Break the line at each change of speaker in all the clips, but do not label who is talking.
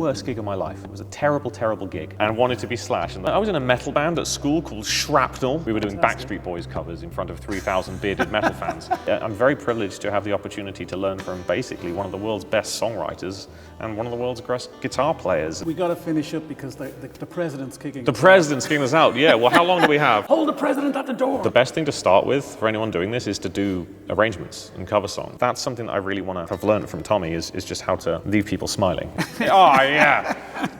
worst gig of my life. It was a terrible, terrible gig, and wanted to be Slash. And I was in a metal band at school called Shrapnel. We were doing Backstreet Boys covers in front of 3,000 bearded metal fans. I'm very privileged to have the opportunity to learn from basically one of the world's best songwriters and one of the world's best guitar players.
We got to finish up because the president's kicking
The president's kicking us out, yeah. Well, how long do we have?
Hold the president at the door!
The best thing to start with for anyone doing this is to do arrangements and cover songs. That's something that I really want to have learned from Tommy is just how to leave people smiling. Oh, yeah.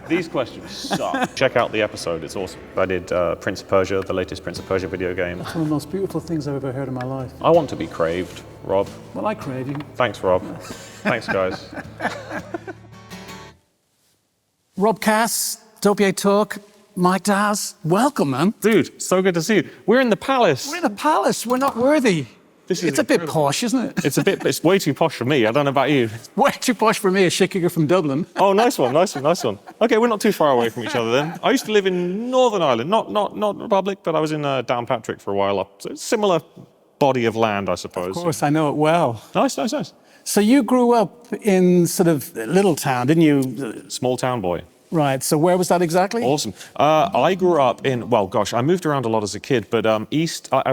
These questions suck. Check out the episode, it's awesome. I did Prince of Persia, the latest Prince of Persia video game.
That's one of the most beautiful things I've ever heard in my life.
I want to be craved, Rob.
Well, I crave you.
Thanks, Rob. Thanks, guys.
Rob Cass, Dopier Talk, Mike Dawes, welcome, man.
Dude, so good to see you. We're in the palace.
We're in the palace, we're not worthy. It's a bit posh, isn't it?
It's way too posh for me. I don't know about you.
Way too posh for me, a shit kicker from Dublin.
Oh, nice one. Okay, we're not too far away from each other then. I used to live in Northern Ireland, not Republic, but I was in Downpatrick for a while. So it's a similar body of land, I suppose.
Of course, I know it well.
Nice.
So you grew up in sort of a little town, didn't you?
Small town boy.
Right, so where was that exactly?
Awesome. I grew up in, well, gosh, I moved around a lot as a kid, but I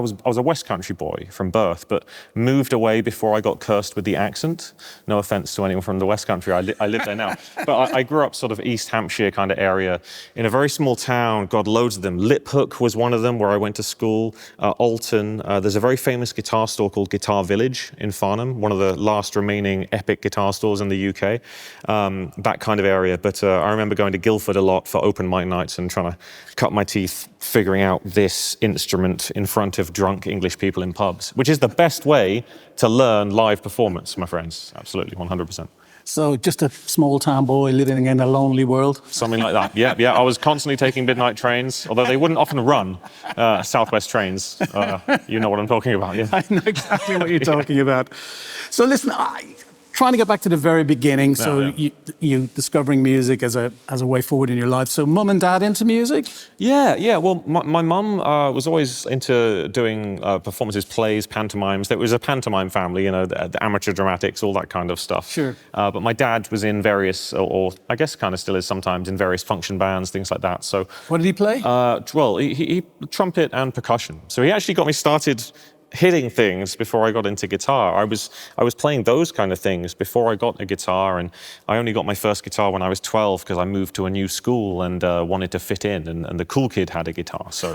was a West Country boy from birth, but moved away before I got cursed with the accent. No offense to anyone from the West Country, I live there now. But I grew up sort of East Hampshire kind of area in a very small town, got loads of them. Liphook was one of them where I went to school, Alton. There's a very famous guitar store called Guitar Village in Farnham, one of the last remaining epic guitar stores in the UK, that kind of area. But I remember going to Guildford a lot for open mic nights and trying to cut my teeth figuring out this instrument in front of drunk English people in pubs, which is the best way to learn live performance, my friends. Absolutely, 100%.
So just a small town boy living in a lonely world?
Something like that, yeah. I was constantly taking midnight trains, although they wouldn't often run, Southwest trains. You know what I'm talking about, yeah.
I know exactly what you're talking about. So listen, trying to get back to the very beginning, you discovering music as a way forward in your life. So mum and dad into music?
Yeah. Well, my mum was always into doing performances, plays, pantomimes. It was a pantomime family, you know, the amateur dramatics, all that kind of stuff.
Sure.
But my dad was in various, or I guess kind of still is sometimes, in various function bands, things like that. So
what did he play?
Well, he trumpet and percussion. So he actually got me started hitting things before I got into guitar. I was playing those kind of things before I got a guitar, and I only got my first guitar when I was 12 because I moved to a new school and wanted to fit in, and the cool kid had a guitar. So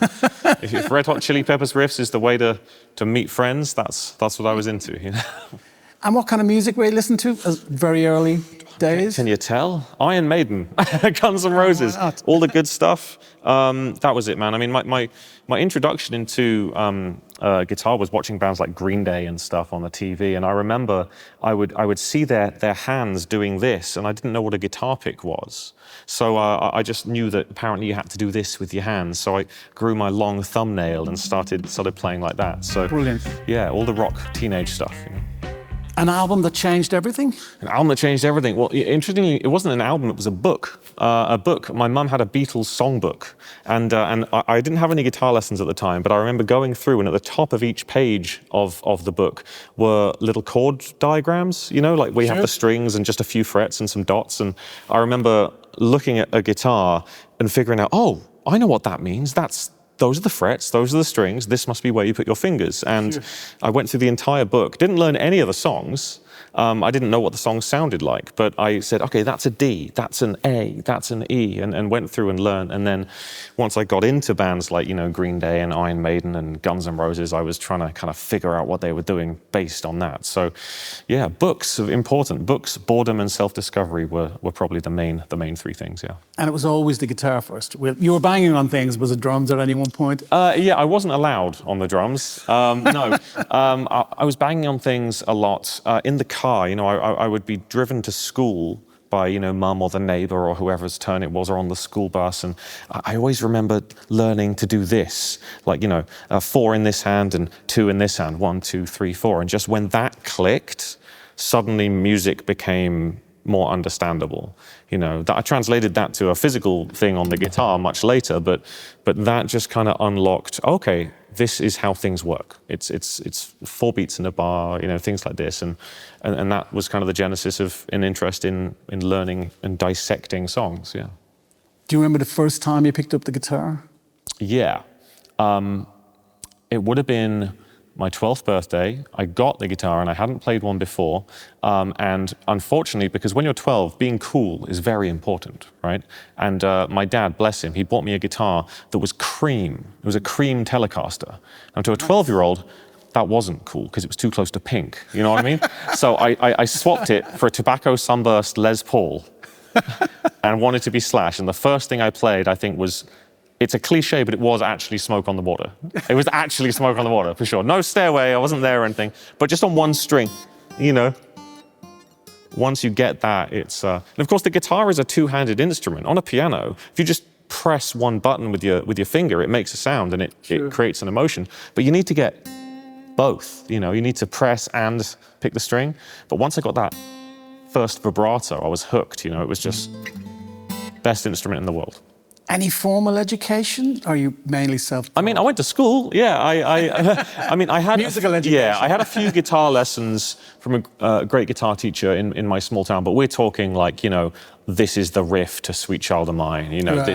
if Red Hot Chili Peppers riffs is the way to meet friends, that's what I was into. You know?
And what kind of music were you listening to very early days?
Can you tell? Iron Maiden, Guns N' Roses, all the good stuff. That was it, man. I mean, my introduction into guitar was watching bands like Green Day and stuff on the TV, and I remember I would see their hands doing this, and I didn't know what a guitar pick was. So I just knew that apparently you had to do this with your hands. So I grew my long thumbnail and started playing like that. So
brilliant.
Yeah, all the rock teenage stuff. You know.
An album that changed everything?
An album that changed everything. Well, interestingly, it wasn't an album, it was a book. My mum had a Beatles songbook, and I didn't have any guitar lessons at the time, but I remember going through, and at the top of each page of the book were little chord diagrams, you know, like we have the strings and just a few frets and some dots, and I remember looking at a guitar and figuring out, oh, I know what that means. Those are the frets, those are the strings, this must be where you put your fingers. And I went through the entire book, didn't learn any of the songs. I didn't know what the songs sounded like, but I said, okay, that's a D, that's an A, that's an E, and went through and learned. And then once I got into bands like, you know, Green Day and Iron Maiden and Guns N' Roses, I was trying to kind of figure out what they were doing based on that. So yeah, books are important. Books, boredom and self-discovery were probably the main three things, yeah.
And it was always the guitar first. You were banging on things, was it drums at any one point?
Yeah, I wasn't allowed on the drums. No, I was banging on things a lot in the car. You know, I would be driven to school by, you know, mum or the neighbour or whoever's turn it was, or on the school bus, and I always remember learning to do this, like, you know, 4 in this hand and 2 in this hand, 1, 2, 3, 4, and just when that clicked, suddenly music became more understandable. You know, that I translated that to a physical thing on the guitar much later, but that just kind of unlocked, okay, this is how things work. It's 4 beats in a bar, you know, things like this, and that was kind of the genesis of an interest in learning and dissecting songs. Yeah.
Do you remember the first time you picked up the guitar?
Yeah. It would have been my 12th birthday. I got the guitar and I hadn't played one before. And unfortunately, because when you're 12, being cool is very important, right? And my dad, bless him, he bought me a guitar that was cream. It was a cream Telecaster. And to a 12-year-old, that wasn't cool because it was too close to pink. You know what I mean? So I swapped it for a tobacco sunburst Les Paul and wanted to be Slash. And the first thing I played, I think, was, it's a cliche, but it was actually Smoke on the Water. It was actually Smoke on the Water, for sure. No Stairway, I wasn't there or anything, but just on one string, you know. Once you get that, it's... And of course, the guitar is a two-handed instrument. On a piano, if you just press one button with your finger, it makes a sound and it creates an emotion. But you need to get both, you know. You need to press and pick the string. But once I got that first vibrato, I was hooked, you know. It was just best instrument in the world.
Any formal education? Or are you mainly self-taught?
I mean, I went to school. Yeah, I mean, I had
musical education.
Yeah, I had a few guitar lessons from a great guitar teacher in my small town. But we're talking like, you know, this is the riff to Sweet Child of Mine. You know,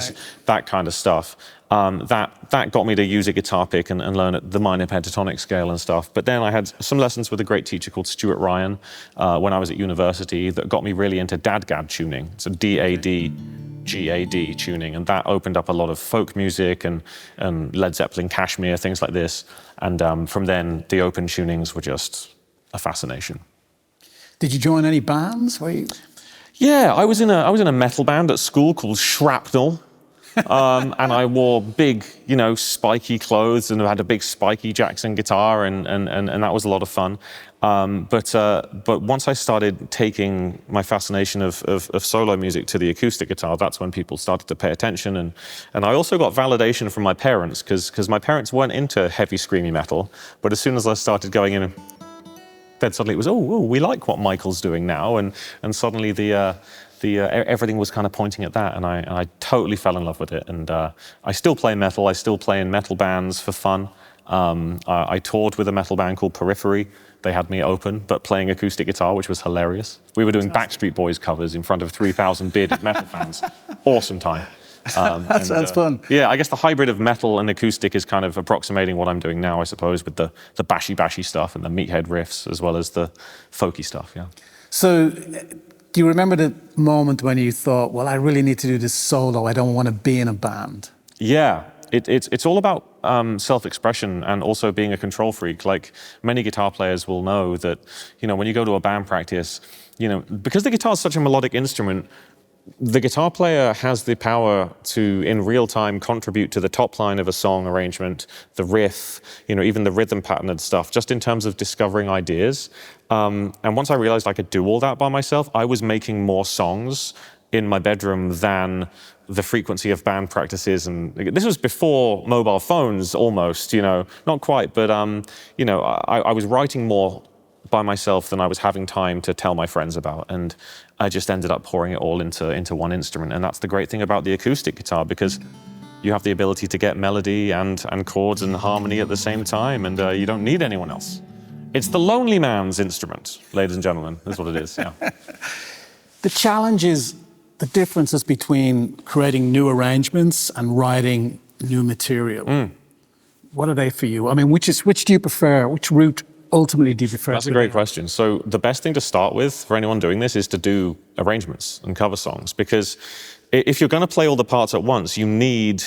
that kind of stuff. That got me to use a guitar pick and learn at the minor pentatonic scale and stuff. But then I had some lessons with a great teacher called Stuart Ryan when I was at university that got me really into dadgad tuning. So D-A-D. GAD tuning, and that opened up a lot of folk music and Led Zeppelin, Kashmir, things like this. And from then, the open tunings were just a fascination.
Did you join any bands?
Yeah, I was in a metal band at school called Shrapnel. And I wore big, you know, spiky clothes, and I had a big spiky Jackson guitar, and that was a lot of fun. But once I started taking my fascination of solo music to the acoustic guitar, that's when people started to pay attention. And I also got validation from my parents, because my parents weren't into heavy, screamy metal. But as soon as I started going in, then suddenly it was, oh, we like what Michael's doing now. And suddenly everything was kind of pointing at that, and I totally fell in love with it. And I still play metal. I still play in metal bands for fun. I toured with a metal band called Periphery. They had me open, but playing acoustic guitar, which was hilarious. We were doing Backstreet Boys covers in front of 3,000 bearded metal fans. Awesome time.
That sounds fun.
Yeah, I guess the hybrid of metal and acoustic is kind of approximating what I'm doing now, I suppose, with the bashy stuff and the meathead riffs, as well as the folky stuff, yeah.
So, do you remember the moment when you thought, well, I really need to do this solo, I don't want to be in a band?
Yeah, it's all about self-expression and also being a control freak. Like, many guitar players will know that, you know, when you go to a band practice, you know, because the guitar is such a melodic instrument, the guitar player has the power to, in real time, contribute to the top line of a song arrangement, the riff, you know, even the rhythm pattern and stuff, just in terms of discovering ideas. And once I realized I could do all that by myself, I was making more songs in my bedroom than the frequency of band practices. And this was before mobile phones, almost, you know, not quite, but, you know, I was writing more by myself than I was having time to tell my friends about. And I just ended up pouring it all into one instrument. And that's the great thing about the acoustic guitar, because you have the ability to get melody and chords and harmony at the same time, and you don't need anyone else. It's the lonely man's instrument, ladies and gentlemen. That's what it is, yeah.
The challenge is the differences between creating new arrangements and writing new material. What are they for you? I mean, which do you prefer? Which route ultimately do you prefer?
That's a great question. So the best thing to start with for anyone doing this is to do arrangements and cover songs, because if you're going to play all the parts at once, you need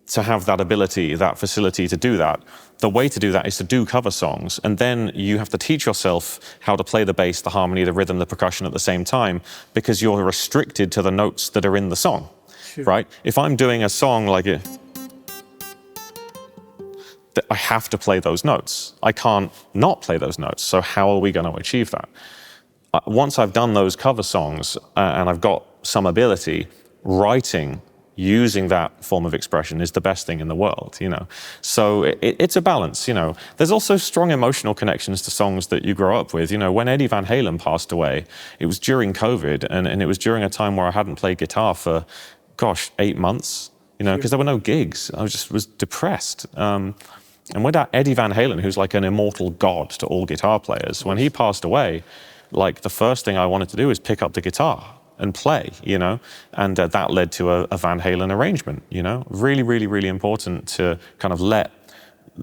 to have that ability, that facility to do that. The way to do that is to do cover songs, and then you have to teach yourself how to play the bass, the harmony, the rhythm, the percussion at the same time, because you're restricted to the notes that are in the song, right? If I'm doing a song like it, I have to play those notes. I can't not play those notes. So how are we going to achieve that? Once I've done those cover songs and I've got some ability, writing using that form of expression is the best thing in the world, you know. So it's a balance, you know. There's also strong emotional connections to songs that you grow up with. You know, when Eddie Van Halen passed away, it was during COVID, and it was during a time where I hadn't played guitar for, gosh, 8 months, you know, because there were no gigs. I was depressed. And with that Eddie Van Halen, who's like an immortal god to all guitar players, when he passed away, like the first thing I wanted to do is pick up the guitar and play, you know, and that led to a Van Halen arrangement, you know. Really, really, really important to kind of let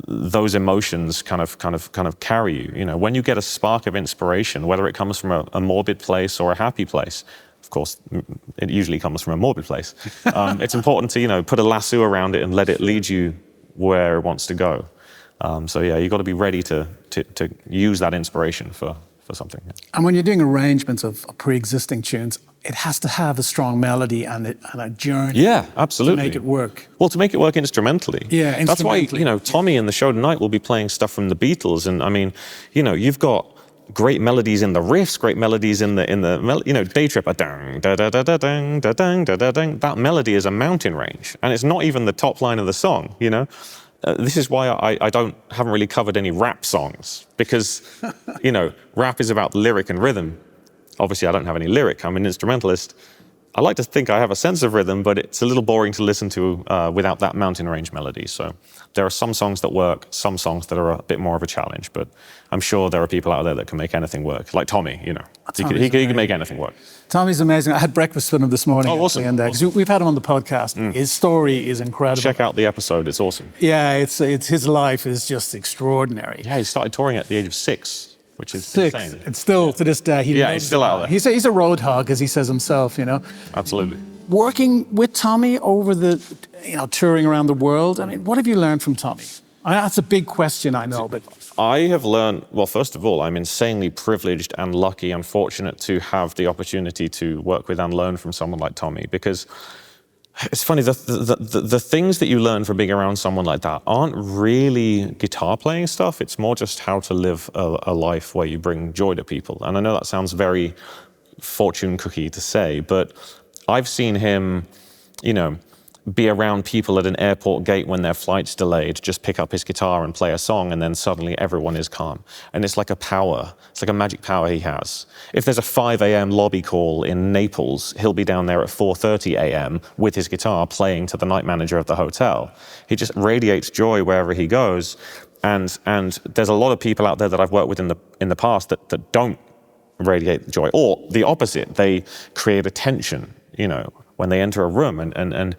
those emotions kind of carry you, you know. When you get a spark of inspiration, whether it comes from a morbid place or a happy place, of course, it usually comes from a morbid place. It's important to, you know, put a lasso around it and let it lead you where it wants to go. So yeah, you've got to be ready to use that inspiration for something. Yeah.
And when you're doing arrangements of pre-existing tunes, it has to have a strong melody and a journey.
Yeah, absolutely.
To make it work.
Well, to make it work instrumentally.
Yeah, instrumentally.
That's why, you know, Tommy in the show tonight will be playing stuff from the Beatles, and I mean, you know, you've got great melodies in the riffs, great melodies in the you know, Day Tripper, dang, da da da da dang, da dang, da da dang. That melody is a mountain range, and it's not even the top line of the song, you know. This is why I haven't really covered any rap songs, because, you know, rap is about lyric and rhythm. Obviously, I don't have any lyric. I'm an instrumentalist. I like to think I have a sense of rhythm, but it's a little boring to listen to without that mountain range melody. So there are some songs that work, some songs that are a bit more of a challenge, but I'm sure there are people out there that can make anything work. Like Tommy, you know, he can make anything work.
Tommy's amazing. I had breakfast with him this morning.
Oh, awesome.
Because we've had him on the podcast. His story is incredible.
Check out the episode. It's awesome.
Yeah, it's his life is just extraordinary.
Yeah, he started touring at the age of 6. Which is
6.
insane.
And still, to this day,
he's still out there.
He's a road hog, as he says himself, you know.
Absolutely.
Working with Tommy over the, you know, touring around the world, I mean, what have you learned from Tommy? That's a big question, I know, but...
I have learned, well, first of all, I'm insanely privileged and lucky and fortunate to have the opportunity to work with and learn from someone like Tommy, because it's funny, the things that you learn from being around someone like that aren't really guitar playing stuff. It's more just how to live a life where you bring joy to people. And I know that sounds very fortune cookie to say, but I've seen him, you know, be around people at an airport gate when their flight's delayed, just pick up his guitar and play a song, and then suddenly everyone is calm. And it's like a power, it's like a magic power he has. If there's a 5 a.m. lobby call in Naples, he'll be down there at 4:30 a.m. with his guitar playing to the night manager of the hotel. He just radiates joy wherever he goes. And there's a lot of people out there that I've worked with in the past that don't radiate joy, or the opposite. They create a tension, you know, when they enter a room, and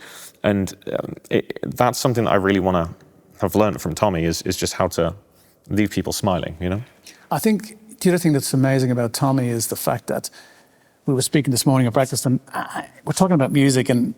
that's something that I really want to have learned from Tommy is just how to leave people smiling, you know?
I think the other thing that's amazing about Tommy is the fact that we were speaking this morning at breakfast, and we're talking about music, and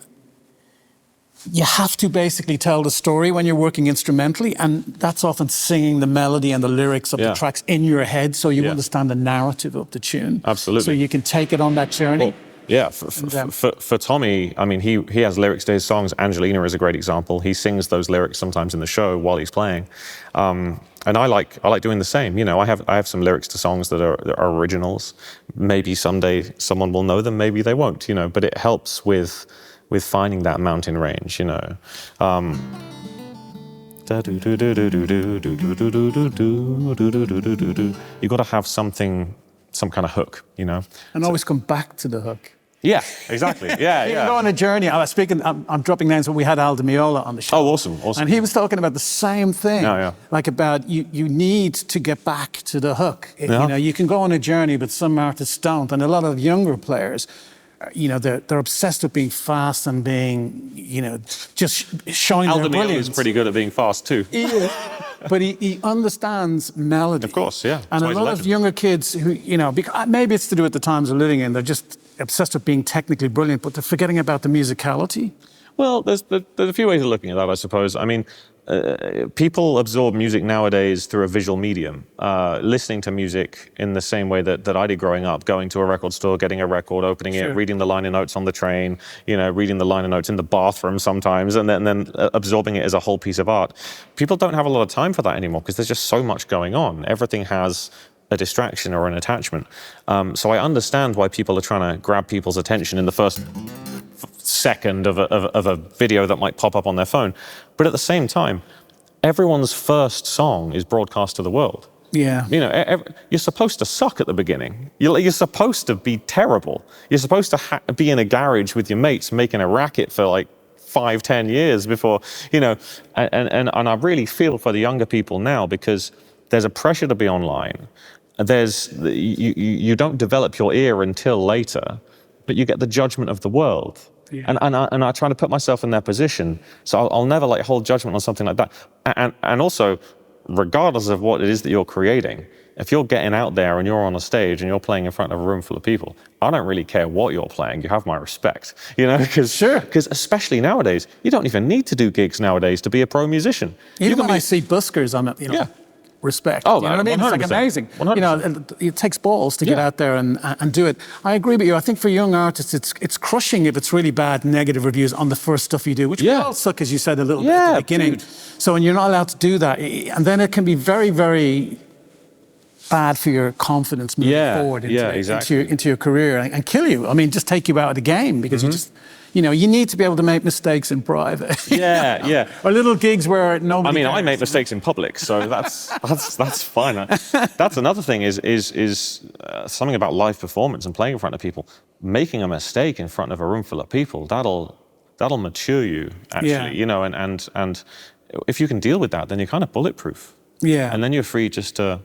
you have to basically tell the story when you're working instrumentally, and that's often singing the melody and the lyrics of the tracks in your head, so you understand the narrative of the tune.
Absolutely.
So you can take it on that journey.
Well, yeah, for Tommy, I mean, he has lyrics to his songs. Angelina is a great example. He sings those lyrics sometimes in the show while he's playing, and I like doing the same. You know, I have some lyrics to songs that are originals. Maybe someday someone will know them, maybe they won't. You know, but it helps with finding that mountain range. You know. You got to have something, some kind of hook, you know.
And always come back to the hook.
Yeah, exactly. Yeah,
You can go on a journey. I'm dropping names, but we had Al Di Meola on the show.
Oh, awesome.
And he was talking about the same thing.
Yeah.
Like about you need to get back to the hook. You know, you can go on a journey, but some artists don't. And a lot of younger players, you know, they're obsessed with being fast and being, you know, just showing their brilliance. Al Di Meola
is pretty good at being fast too.
He is. But he understands melody.
Of course, yeah.
And a lot of younger kids who, you know, maybe it's to do with the times we're living in, they're just obsessed with being technically brilliant, but they're forgetting about the musicality.
Well, there's a few ways of looking at that, I suppose. I mean, people absorb music nowadays through a visual medium, listening to music in the same way that I did growing up, going to a record store, getting a record, opening it, reading the liner notes on the train, you know, reading the liner notes in the bathroom sometimes, and then absorbing it as a whole piece of art. People don't have a lot of time for that anymore because there's just so much going on. Everything has a distraction or an attachment. So I understand why people are trying to grab people's attention in the first second of a video that might pop up on their phone. But at the same time, everyone's first song is broadcast to the world.
Yeah.
You know, you're supposed to suck at the beginning. You're supposed to be terrible. You're supposed to be in a garage with your mates making a racket for like 5-10 years before, you know, and I really feel for the younger people now, because there's a pressure to be online. You don't develop your ear until later, but you get the judgment of the world. Yeah. And I try to put myself in their position, so I'll never like hold judgment on something like that. And also, regardless of what it is that you're creating, if you're getting out there and you're on a stage and you're playing in front of a room full of people, I don't really care what you're playing. You have my respect, you know, because especially nowadays, you don't even need to do gigs nowadays to be a pro musician.
Even when I see buskers, I'm, you know,
yeah.
respect.
Oh,
you know what I mean?
100%.
It's like amazing.
100%.
You know, it takes balls to get out there and do it. I agree with you. I think for young artists, it's crushing if it's really bad, negative reviews on the first stuff you do, which we all suck, as you said a little bit at the beginning. Dude. So when you're not allowed to do that, and then it can be very, very bad for your confidence moving forward into your career and kill you. I mean, just take you out of the game, because you just, you know, you need to be able to make mistakes in private. Or little gigs where nobody
I mean,
cares.
I make mistakes in public, so that's fine. That's another thing is something about live performance and playing in front of people. Making a mistake in front of a room full of people, that'll mature you, actually. You know, and if you can deal with that, then you're kind of bulletproof.
Yeah.
And then you're free just to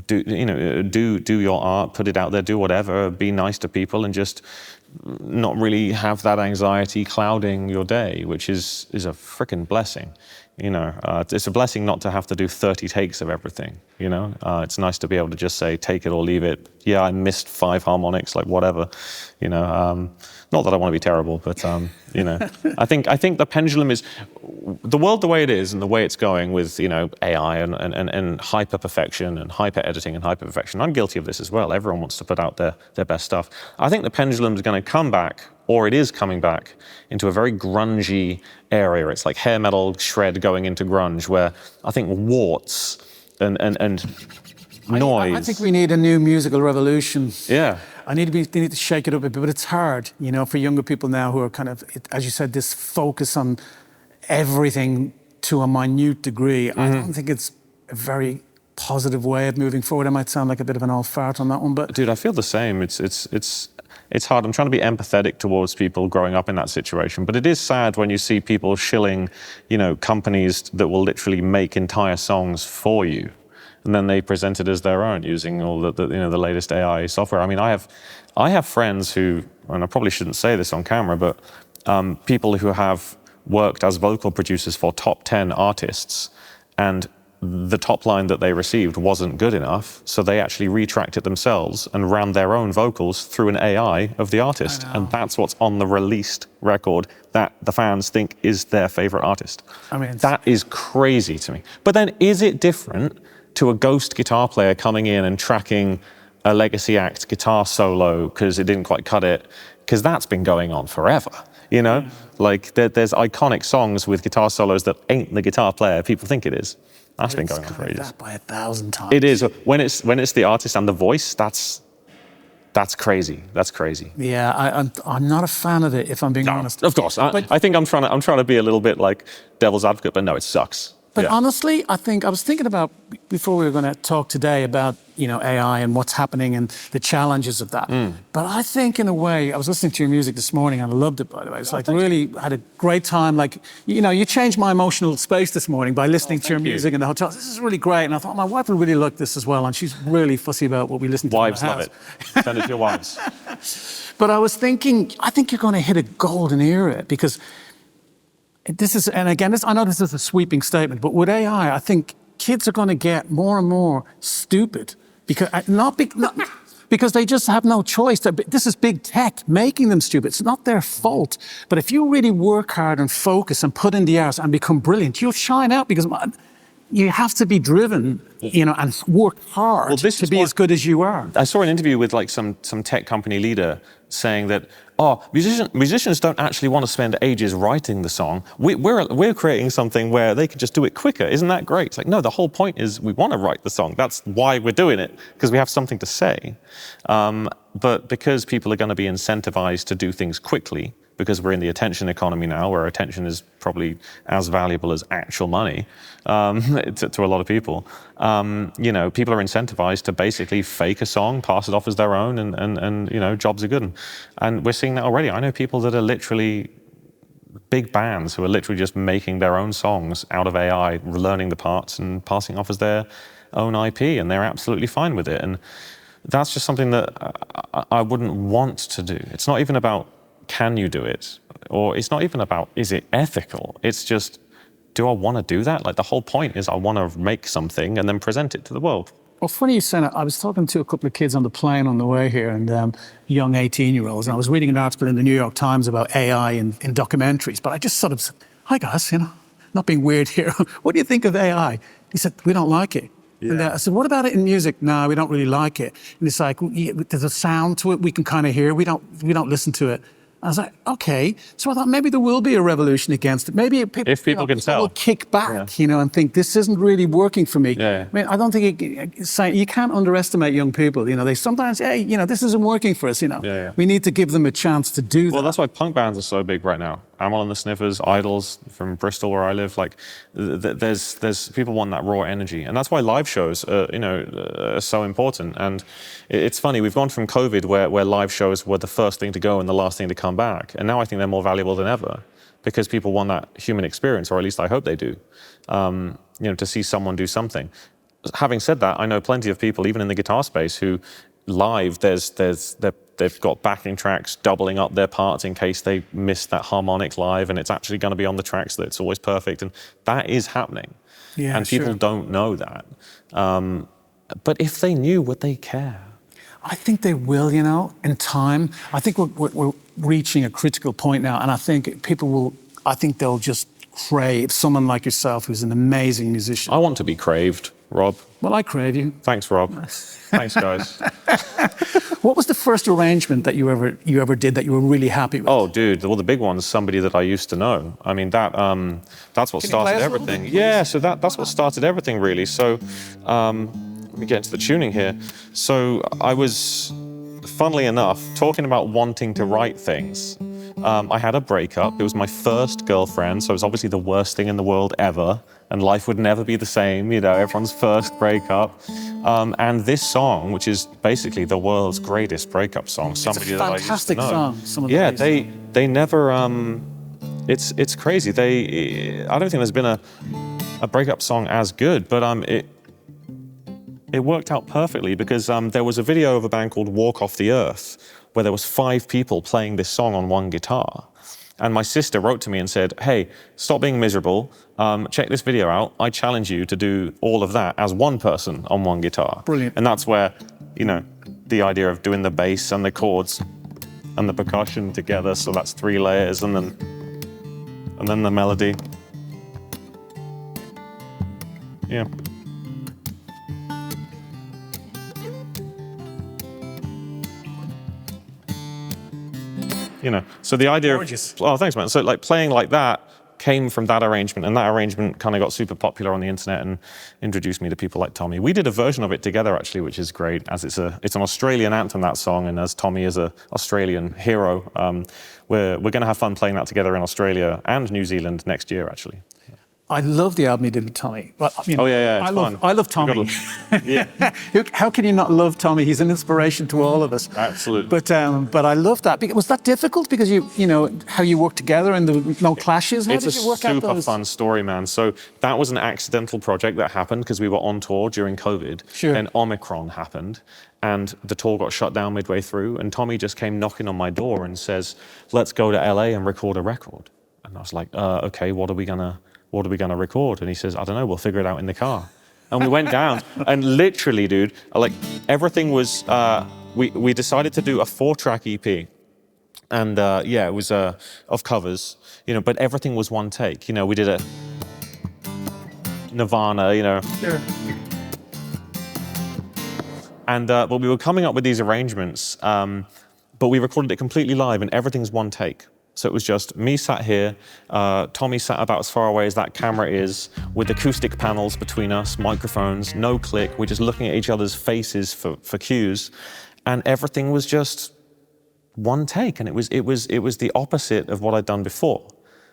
do your art, put it out there, do whatever, be nice to people, and just not really have that anxiety clouding your day, which is a freaking blessing. You know, it's a blessing not to have to do 30 takes of everything. You know, it's nice to be able to just say, take it or leave it. Yeah, I missed 5 harmonics, like whatever. You know, not that I want to be terrible, but you know, I think the pendulum is the world the way it is and the way it's going with, you know, AI and hyper perfection and hyper editing and hyper perfection. I'm guilty of this as well. Everyone wants to put out their best stuff. I think the pendulum is going to come back, or it is coming back, into a very grungy area. It's like hair metal shred going into grunge, where I think warts and noise.
I think we need a new musical revolution.
Yeah.
They need to shake it up a bit, but it's hard, you know, for younger people now who are kind of, as you said, this focus on everything to a minute degree. I don't think it's a very positive way of moving forward. I might sound like a bit of an old fart on that one, but...
Dude, I feel the same. It's hard. I'm trying to be empathetic towards people growing up in that situation, but it is sad when you see people shilling, you know, companies that will literally make entire songs for you, and then they present it as their own using all the latest AI software. I mean, I have friends who, and I probably shouldn't say this on camera, but people who have worked as vocal producers for top 10 artists, and the top line that they received wasn't good enough, so they actually retracked it themselves and ran their own vocals through an AI of the artist. And that's what's on the released record that the fans think is their favorite artist. I mean, that is crazy to me. But then, is it different to a ghost guitar player coming in and tracking a legacy act guitar solo because it didn't quite cut it? Because that's been going on forever. You know, like there's iconic songs with guitar solos that ain't the guitar player people think it is. That's been going on for ages.
That by 1,000 times.
It is. When it's the artist and the voice, that's crazy. That's crazy.
Yeah, I'm not a fan of it, if I'm being honest.
Of course. I think I'm trying to be a little bit like devil's advocate, but no, it sucks.
But honestly, I was thinking about, before we were going to talk today about, you know, AI and what's happening and the challenges of that. But I think in a way, I was listening to your music this morning and I loved it, by the way. It's like really had a great time. Like, you know, you changed my emotional space this morning by listening to your music in the hotel. This is really great. And I thought, my wife will really like this as well. And she's really fussy about what we listen to.
Wives love it. Send it to your wives.
But I was thinking, I think you're going to hit a golden era, because this is, and again, I know this is a sweeping statement, but with AI, I think kids are going to get more and more stupid, because because they just have no choice. This is big tech making them stupid. It's not their fault. But if you really work hard and focus and put in the hours and become brilliant, you'll shine out, because you have to be driven, you know, and work hard to be as good as you are.
I saw an interview with like some tech company leader saying that, musicians don't actually want to spend ages writing the song. We're creating something where they can just do it quicker. Isn't that great? It's like, no, the whole point is we want to write the song. That's why we're doing it, because we have something to say. But because people are going to be incentivized to do things quickly, because we're in the attention economy now, where attention is probably as valuable as actual money to a lot of people, people are incentivized to basically fake a song, pass it off as their own, and jobs are good. And we're seeing that already. I know people that are literally big bands who are literally just making their own songs out of AI, learning the parts and passing off as their own IP, and they're absolutely fine with it. And that's just something that I wouldn't want to do. It's not even about can you do it, or it's not even about is it ethical. It's just, do I want to do that? Like, the whole point is I want to make something and then present it to the world.
Well, funny you say that. I was talking to a couple of kids on the plane on the way here, and young 18-year-olds, and I was reading an article in the New York Times about AI in documentaries, but I just sort of said, hi guys, not being weird here. What do you think of AI? He said, we don't like it. Yeah. And I said, what about it in music? No, we don't really like it. And it's like, there's a sound to it we can kind of hear. We don't listen to it. I was like, okay. So I thought maybe there will be a revolution against it. Maybe people
can tell,
will kick back, and think this isn't really working for me.
Yeah.
I mean, I don't think you can't underestimate young people. They sometimes, hey, this isn't working for us. We need to give them a chance to do that.
Well, that's why punk bands are so big right now. Amyl and the Sniffers, Idols from Bristol, where I live. Like, there's people want that raw energy, and that's why live shows, are so important. And it's funny, we've gone from COVID, where live shows were the first thing to go and the last thing to come back, and now I think they're more valuable than ever because people want that human experience, or at least I hope they do. To see someone do something. Having said that, I know plenty of people, even in the guitar space, who live they've got backing tracks doubling up their parts in case they miss that harmonic live, and it's actually going to be on the track so that it's always perfect, and that is happening.
Yeah,
and people don't know that. But if they knew, would they care?
I think they will, in time. I think we're reaching a critical point now, and I think they'll just crave someone like yourself, who's an amazing musician.
I want to be craved, Rob.
Well, I crave you.
Thanks, Rob. Thanks, guys.
What was the first arrangement that you ever did that you were really happy with?
Oh, dude, well, the big one's somebody that I used to know. I mean, that's what started everything. Yeah, so that's what started everything, really. So, let me get into the tuning here. So I was, funnily enough, talking about wanting to write things. I had a breakup. It was my first girlfriend, so it was obviously the worst thing in the world ever, and life would never be the same, everyone's first breakup. And this song, which is basically the world's greatest breakup song, somebody that I used to know.
It's a fantastic song. Some of
they never, it's crazy. I don't think there's been a breakup song as good, but it worked out perfectly because there was a video of a band called Walk Off the Earth where there was 5 people playing this song on one guitar. And my sister wrote to me and said, hey, stop being miserable, check this video out. I challenge you to do all of that as one person on one guitar.
Brilliant.
And that's where, the idea of doing the bass and the chords and the percussion together, so that's 3 layers, and then the melody. Yeah. So the idea
Gorgeous.
Oh, thanks, man. So like playing like that came from that arrangement, and that arrangement kind of got super popular on the internet and introduced me to people like Tommy. We did a version of it together, actually, which is great, as it's an Australian anthem, that song, and as Tommy is an Australian hero, we're going to have fun playing that together in Australia and New Zealand next year, actually.
I love the album you did with Tommy. But, I love Tommy.
Yeah.
How can you not love Tommy? He's an inspiration to all of us.
Absolutely.
But I love that. Was that difficult because how you work together and there were no clashes? How did you work out those?
It's a super fun story, man. So that was an accidental project that happened because we were on tour during COVID.
Sure.
Then Omicron happened, and the tour got shut down midway through. And Tommy just came knocking on my door and says, "Let's go to LA and record a record." And I was like, "Okay, what are we gonna record?" And he says, "I don't know, we'll figure it out in the car." And we went down, and literally, dude, like everything was, we decided to do a 4-track EP. And it was of covers, but everything was one take. We did a Nirvana,
Sure.
And but we were coming up with these arrangements, but we recorded it completely live, and everything's one take. So it was just me sat here, Tommy sat about as far away as that camera is, with acoustic panels between us, microphones, no click. We're just looking at each other's faces for cues. and everything was just one take, and it was the opposite of what I'd done before.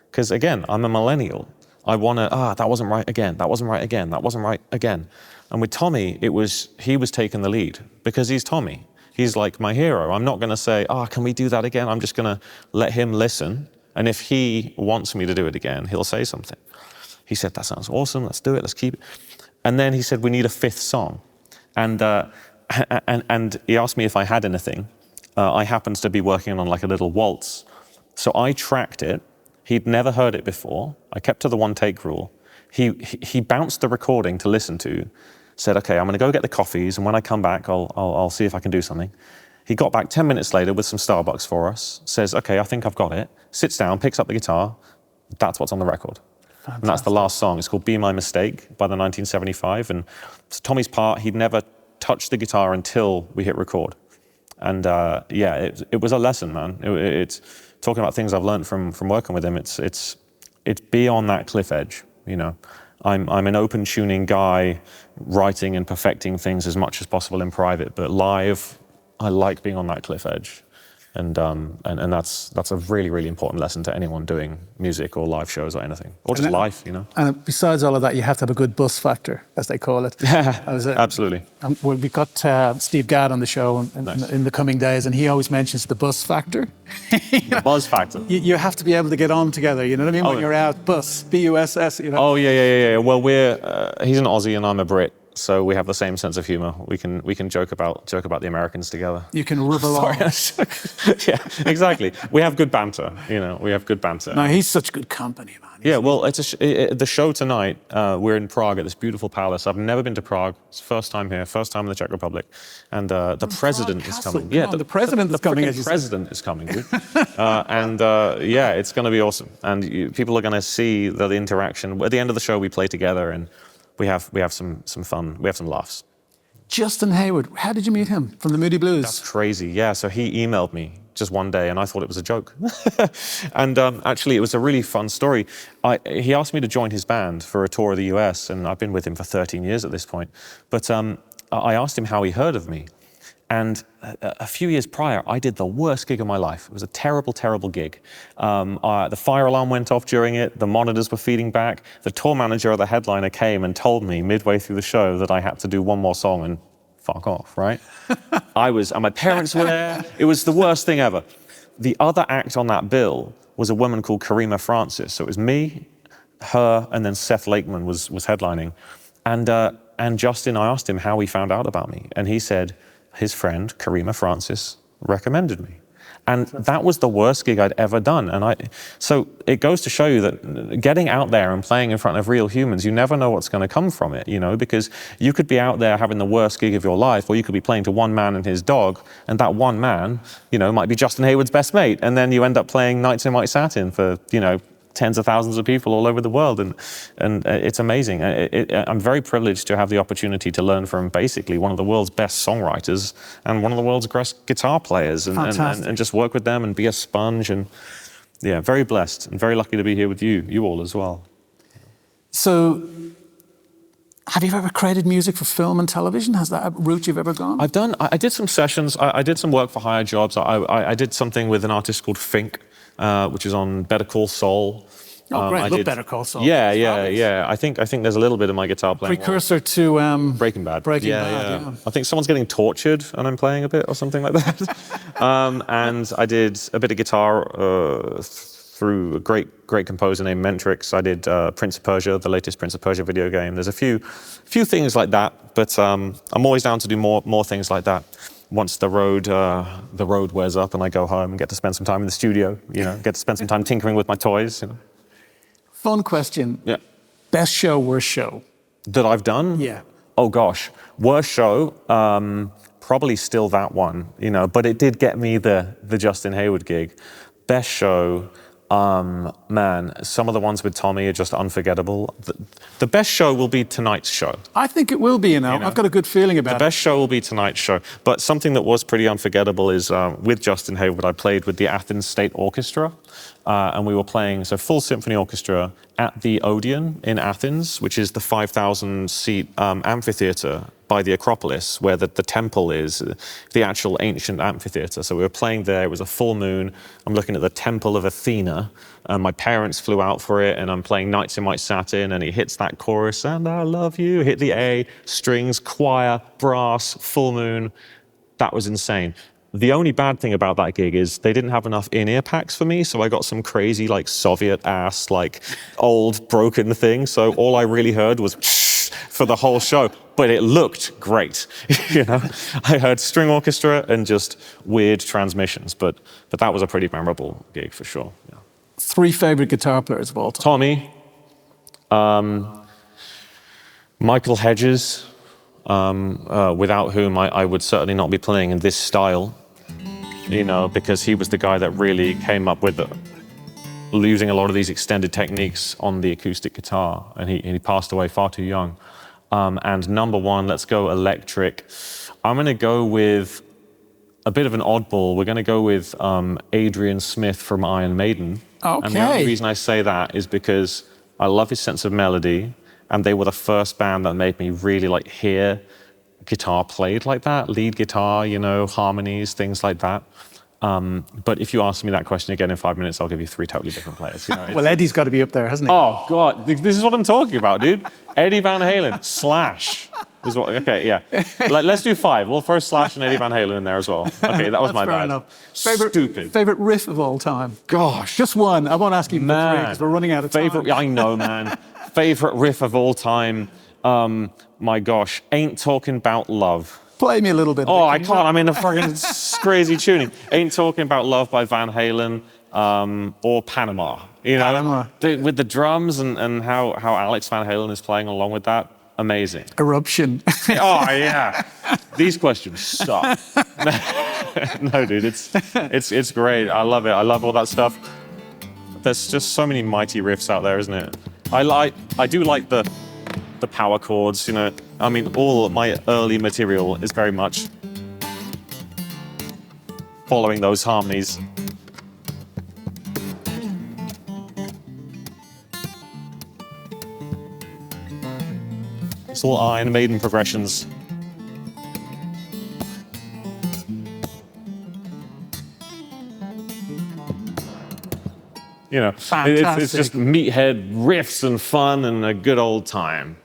Because again, I'm a millennial. I want to, that wasn't right again, that wasn't right again, that wasn't right again. And with Tommy, he was taking the lead, because he's Tommy. He's like my hero. I'm not going to say, can we do that again? I'm just going to let him listen. And if he wants me to do it again, he'll say something. He said, that sounds awesome, let's do it, let's keep it. And then he said, we need a 5th song. And he asked me if I had anything. I happened to be working on like a little waltz. So I tracked it. He'd never heard it before. I kept to the 1-take rule. He bounced the recording to listen to, said, okay, I'm gonna go get the coffees, and when I come back, I'll see if I can do something. He got back 10 minutes later with some Starbucks for us, says, okay, I think I've got it, sits down, picks up the guitar. That's what's on the record. Fantastic. And that's the last song. It's called Be My Mistake by the 1975. And so Tommy's part, he'd never touched the guitar until we hit record. And it was a lesson, man. It's talking about things I've learned from working with him. It's beyond that cliff edge, you know. I'm an open tuning guy, writing and perfecting things as much as possible in private, but live, I like being on that cliff edge. And that's a really, really important lesson to anyone doing music or live shows or anything, or just life, you know.
And besides all of that, you have to have a good buzz factor, as they call it.
Absolutely.
Well, we got Steve Gadd on the show in the coming days, and he always mentions the buzz factor.
The buzz factor.
You have to be able to get on together, you know what I mean? When you're out, buzz, B-U-S-S, you know.
Oh, yeah. Well, he's an Aussie and I'm a Brit. So we have the same sense of humor. We can joke about the Americans together.
You can rub along.
Yeah, exactly. We have good banter. You know, we have good banter.
No, he's such good company, man.
Yeah, well, the show tonight. We're in Prague at this beautiful palace. I've never been to Prague. It's first time here, first time in the Czech Republic, and the president is coming.
Yeah, the president is coming.
The president is coming, dude. It's going to be awesome. And people are going to see the interaction. At the end of the show, we play together and. We have some fun. We have some laughs.
Justin Hayward, how did you meet him? From the Moody Blues?
That's crazy. Yeah. So he emailed me just one day, and I thought it was a joke. And actually, it was a really fun story. He asked me to join his band for a tour of the US, and I've been with him for 13 years at this point. But I asked him how he heard of me. And a few years prior, I did the worst gig of my life. It was a terrible, terrible gig. The fire alarm went off during it. The monitors were feeding back. The tour manager or the headliner came and told me midway through the show that I had to do one more song and fuck off, right? And my parents were there. It was the worst thing ever. The other act on that bill was a woman called Karima Francis. So it was me, her, and then Seth Lakeman was headlining. And Justin, I asked him how he found out about me. And he said, his friend, Karima Francis, recommended me. And that was the worst gig I'd ever done. So it goes to show you that getting out there and playing in front of real humans, you never know what's going to come from it, you know, because you could be out there having the worst gig of your life, or you could be playing to one man and his dog, and that one man, you know, might be Justin Hayward's best mate. And then you end up playing Nights in White Satin for, you know, tens of thousands of people all over the world, and it's amazing. I'm very privileged to have the opportunity to learn from basically one of the world's best songwriters and one of the world's best guitar players, and just work with them and be a sponge. And yeah, very blessed and very lucky to be here with you all as well.
So, have you ever created music for film and television? Has that a route you've ever gone?
I did some sessions. I did some work for hire jobs. I did something with an artist called Fink, which is on Better Call Saul.
Oh, great! Look, Better Call Saul.
Yeah. I think there's a little bit of my guitar playing.
Precursor to
Breaking Bad.
Breaking Bad. Yeah.
I think someone's getting tortured, and I'm playing a bit or something like that. And I did a bit of guitar through a great composer named Mentrix. I did Prince of Persia, the latest Prince of Persia video game. There's a few things like that, but I'm always down to do more things like that. Once the road wears up and I go home and get to spend some time in the studio, you know, get to spend some time tinkering with my toys, you know.
Fun question.
Yeah.
Best show, worst show?
That I've done?
Yeah.
Oh gosh, worst show, probably still that one, you know, but it did get me the Justin Hayward gig. Best show, man, some of the ones with Tommy are just unforgettable. The best show will be tonight's show.
I think it will be, you know. I've got a good feeling about it.
The best show will be tonight's show. But something that was pretty unforgettable is with Justin Hayward, I played with the Athens State Orchestra. And we were playing full symphony orchestra at the Odeon in Athens, which is the 5,000 seat amphitheater by the Acropolis, where the temple is, the actual ancient amphitheater. So we were playing there. It was a full moon. I'm looking at the temple of Athena. My parents flew out for it, and I'm playing Nights in White Satin, and he hits that chorus, and I love you, hit the A, strings, choir, brass, full moon. That was insane. The only bad thing about that gig is they didn't have enough in-ear packs for me, so I got some crazy, like, Soviet-ass, like, old, broken thing, so all I really heard was for the whole show, but it looked great, you know? I heard string orchestra and just weird transmissions, but that was a pretty memorable gig for sure, yeah.
3 favorite guitar players of all time.
Tommy, Michael Hedges, without whom I would certainly not be playing in this style, you know, because he was the guy that really came up with using a lot of these extended techniques on the acoustic guitar, and he passed away far too young. And number 1, let's go electric. I'm gonna go with a bit of an oddball. We're gonna go with Adrian Smith from Iron Maiden.
Okay.
And the only reason I say that is because I love his sense of melody, and they were the first band that made me really like hear guitar played like that, lead guitar, you know, harmonies, things like that. But if you ask me that question again in 5 minutes, I'll give you 3 totally different players. You know,
Well, Eddie's got to be up there, hasn't he?
oh God, this is what I'm talking about, dude. Eddie Van Halen, Slash. Is what, okay, yeah. Let's do 5. We'll first Slash and Eddie Van Halen in there as well. Okay, that was
That's
my
fair
bad.
enough. Favorite riff of all time?
Gosh.
Just one. I won't ask you for 3 because we're running out of time.
I know, man. Favorite riff of all time. My gosh, Ain't Talking About Love.
Play me a little bit.
Oh, I can't. I'm in a fucking crazy tuning. Ain't Talking About Love by Van Halen, or Panama. You know,
Panama.
With the drums and how Alex Van Halen is playing along with that. Amazing.
Eruption.
Oh yeah. These questions suck. No, dude, it's great. I love it. I love all that stuff. There's just so many mighty riffs out there, isn't it? I do like the power chords, you know. I mean, all my early material is very much following those harmonies. It's all Iron Maiden progressions. You know, it's just meathead riffs and fun and a good old time.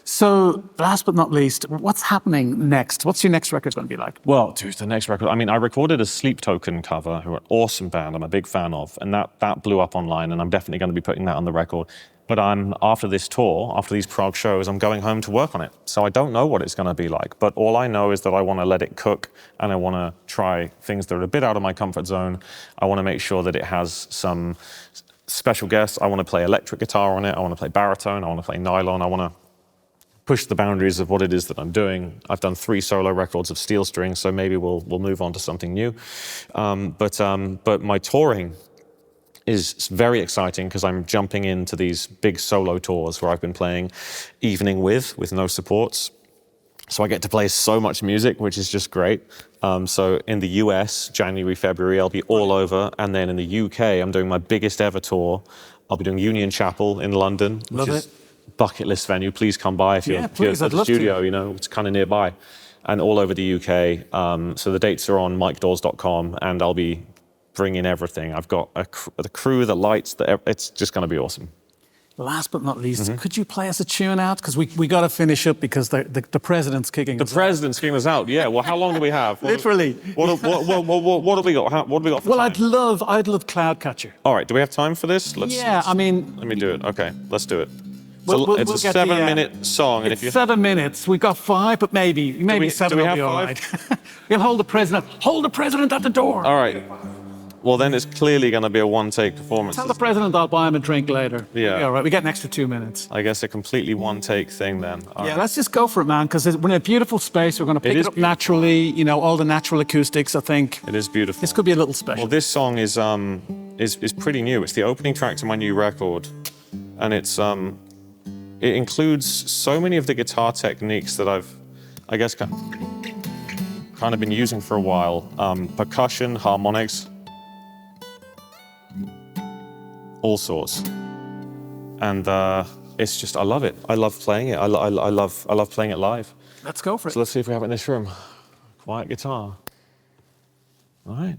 So, last but not least, what's happening next? What's your next record going to be like?
Well, dude, the next record, I mean, I recorded a Sleep Token cover, who are an awesome band I'm a big fan of, and that blew up online, and I'm definitely going to be putting that on the record. But after this tour, after these Prague shows, I'm going home to work on it. So I don't know what it's going to be like, but all I know is that I want to let it cook, and I want to try things that are a bit out of my comfort zone. I want to make sure that it has some special guests. I want to play electric guitar on it. I want to play baritone. I want to play nylon. I want to push the boundaries of what it is that I'm doing. I've done 3 solo records of steel strings, so maybe we'll move on to something new. But my touring is very exciting because I'm jumping into these big solo tours where I've been playing evening with no supports. So I get to play so much music, which is just great. So in the US, January, February, I'll be all over. And then in the UK, I'm doing my biggest ever tour. I'll be doing Union Chapel in London, which is bucket list venue. Please come by if you're at the studio, you know, it's kind of nearby. And all over the UK. So the dates are on MikeDawes.com, and I'll be bringing everything. I've got the crew, the lights, it's just going to be awesome.
Last but not least, could you play us a tune out? Because we got to finish up because the president's kicking us out.
The president's kicking us out, yeah. Well, how long do we have?
Literally.
What have we got? What have we got for time?
I'd love Cloudcatcher.
All right, do we have time for this? Let me do it. Okay, let's do it. So it's a 7-minute song, and if you
7 minutes, we've got 5, but maybe 7 will be all right. We'll hold the president at the door.
All right. Well, then it's clearly going to be a one-take performance.
Tell the president I'll buy him a drink later.
Yeah.
All right, we get an extra 2 minutes.
I guess a completely one-take thing then. All right.
Let's just go for it, man, because we're in a beautiful space. We're going to pick it up naturally, you know, all the natural acoustics, I think.
It is beautiful.
This could be a little special.
Well, this song is pretty new. It's the opening track to my new record, and it includes so many of the guitar techniques that I've, I guess, kind of been using for a while. Percussion, harmonics, all sorts. And it's just, I love it. I love playing it. I love playing it live.
Let's go for it.
So let's see if we have it in this room. Quiet guitar. All right.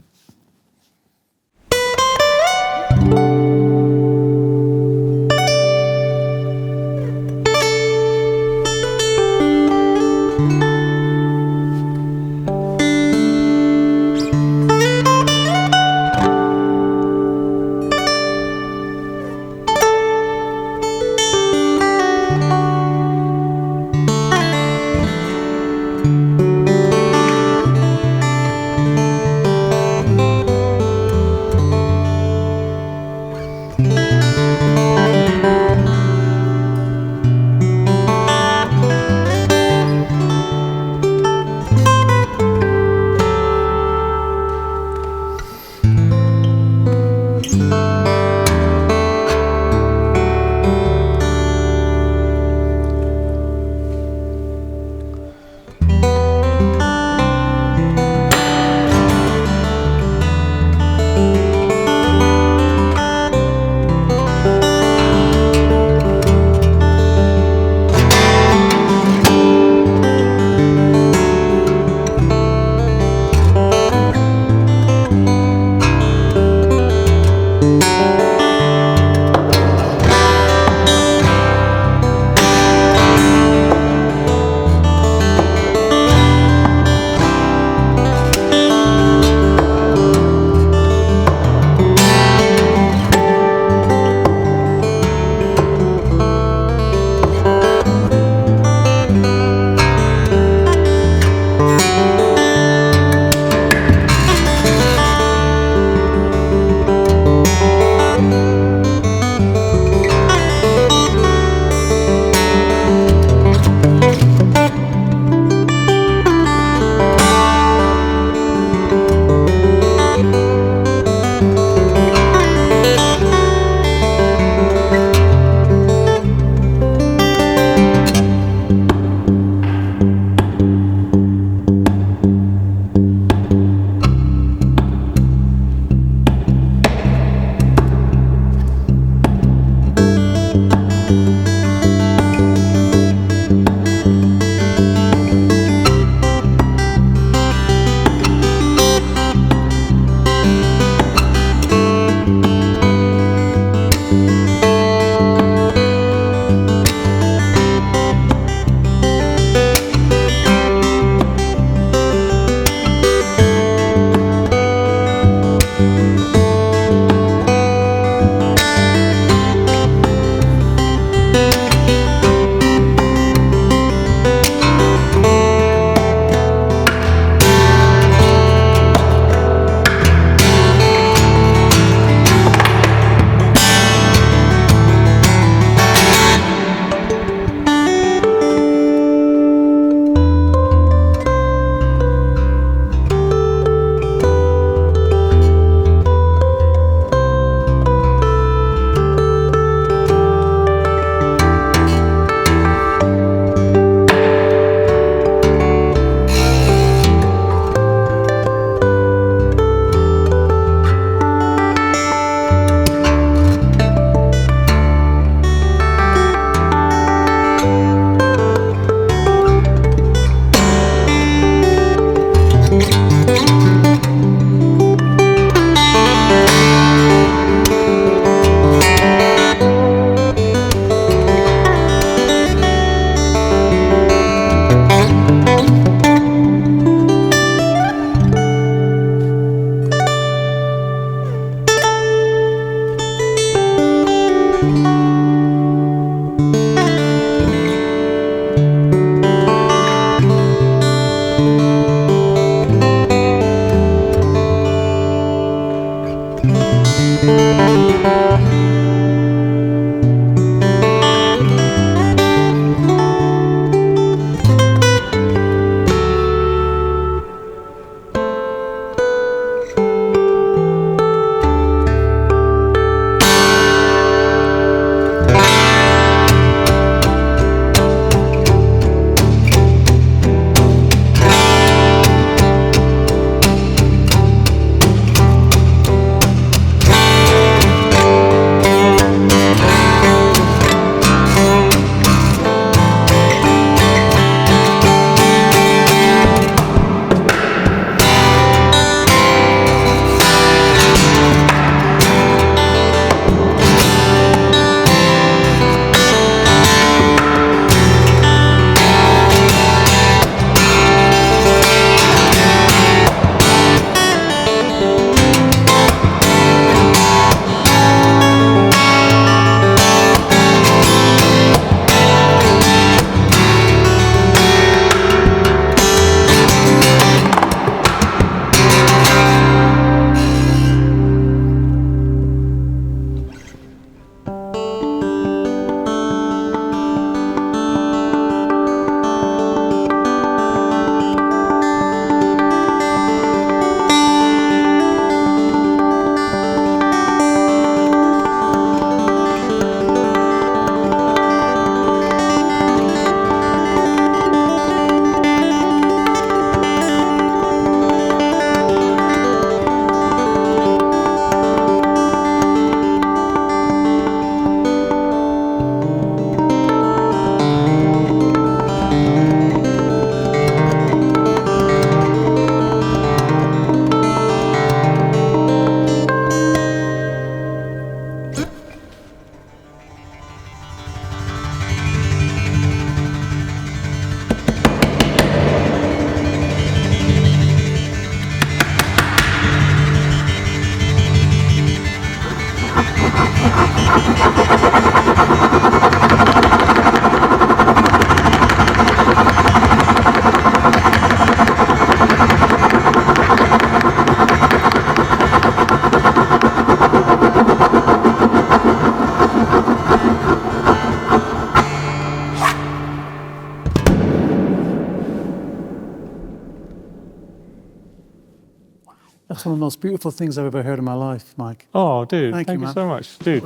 That's one of the most beautiful things I've ever heard in my life, Mike.
Oh, dude,
Thank you,
you
man.
so much. Dude.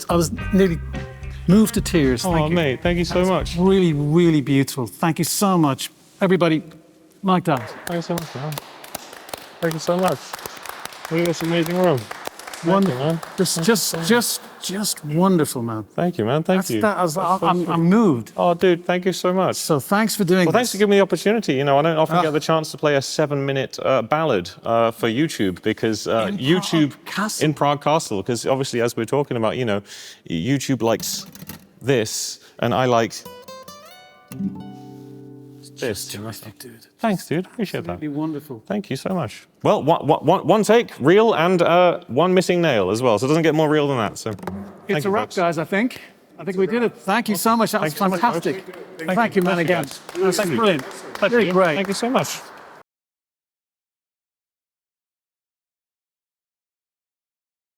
I was nearly moved to tears.
Oh,
Thank you.
mate, thank you so much.
Really, really beautiful. Thank you so much. Everybody, Mike Dawes.
Thank you so much, man. Thank you so much. Look at this amazing room.
Wonderful,
man.
Just wonderful, man.
Thank you, man. Thank you.
I'm moved.
Oh, dude, thank you so much.
So thanks for doing
Well, thanks for
this.
giving me the opportunity. You know, I don't often get the chance to play a 7-minute ballad for YouTube because YouTube
Castle.
in Prague Castle, because obviously, as we're talking about, you know, YouTube likes this, and I like this.
Terrific, dude.
Thanks, dude. Appreciate that.
Be wonderful.
Thank you so much. Well, one take, real, and one missing nail as well. So it doesn't get more real than that. So
It's a wrap, guys, I think. I think we did it. Thank you so much. That was
Thanks so much,
fantastic.
Coach.
Thank you, man, again. That's brilliant. Really great.
Thank you so much.